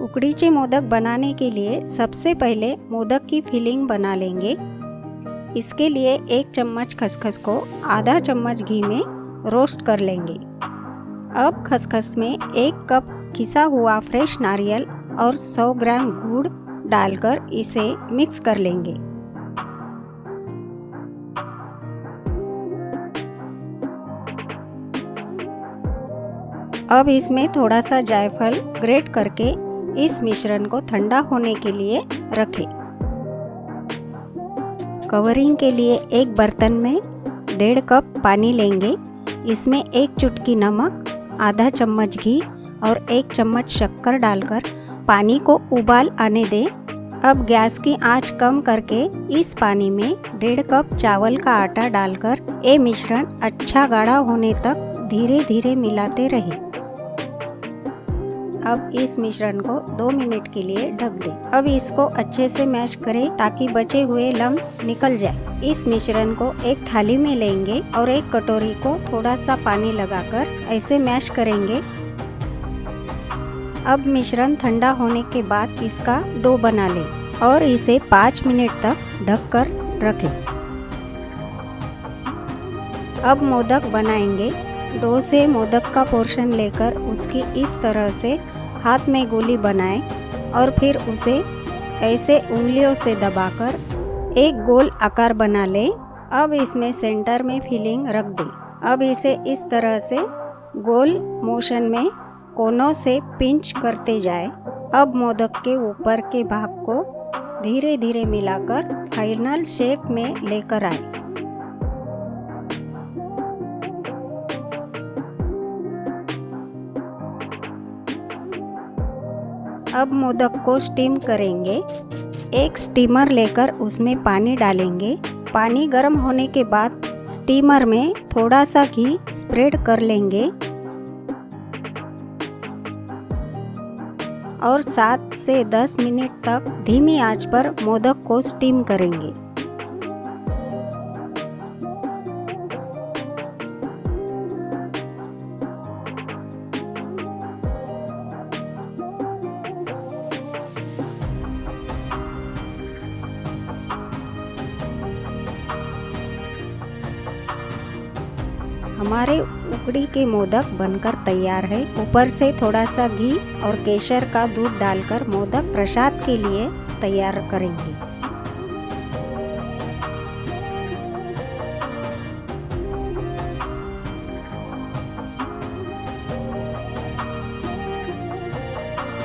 उकडीचे मोदक बनाने के लिए सबसे पहले मोदक की फिलिंग बना लेंगे। इसके लिए 1 चम्मच खसखस को आधा चम्मच घी में रोस्ट कर लेंगे। अब खसखस में 1 कप घिसा हुआ फ्रेश नारियल और 100 ग्राम गुड़ डालकर इसे मिक्स कर लेंगे। अब इसमें थोड़ा सा जायफल ग्रेट करके इस मिश्रण को ठंडा होने के लिए रखें। कवरिंग के लिए एक बर्तन में 1.5 कप पानी लेंगे। इसमें 1 चुटकी नमक, आधा चम्मच घी और 1 चम्मच शक्कर डालकर पानी को उबाल आने दें। अब गैस की आंच कम करके इस पानी में 1.5 कप चावल का आटा डालकर ये मिश्रण अच्छा गाढ़ा होने तक धीरे धीरे मिलाते रहें। अब इस मिश्रण को 2 मिनट के लिए ढक दें। अब इसको अच्छे से मैश करें ताकि बचे हुए लम्स निकल जाए। इस मिश्रण को एक थाली में लेंगे और एक कटोरी को थोड़ा सा पानी लगाकर ऐसे मैश करेंगे। अब मिश्रण ठंडा होने के बाद इसका डो बना लें और इसे 5 मिनट तक ढककर रखें। अब मोदक बनाएंगे। डो से मोदक का पोर्शन लेकर उसकी इस तरह से हाथ में गोली बनाएं और फिर उसे ऐसे उंगलियों से दबाकर एक गोल आकार बना लें। अब इसमें सेंटर में फिलिंग रख दें। अब इसे इस तरह से गोल मोशन में कोनों से पिंच करते जाएं। अब मोदक के ऊपर के भाग को धीरे धीरे मिलाकर फाइनल शेप में लेकर आए। अब मोदक को स्टीम करेंगे। एक स्टीमर लेकर उसमें पानी डालेंगे। पानी गर्म होने के बाद स्टीमर में थोड़ा सा घी स्प्रेड कर लेंगे और 7 से 10 मिनट तक धीमी आंच पर मोदक को स्टीम करेंगे। हमारे उकड़ी के मोदक बनकर तैयार है। ऊपर से थोड़ा सा घी और केसर का दूध डालकर मोदक प्रसाद के लिए तैयार करेंगे।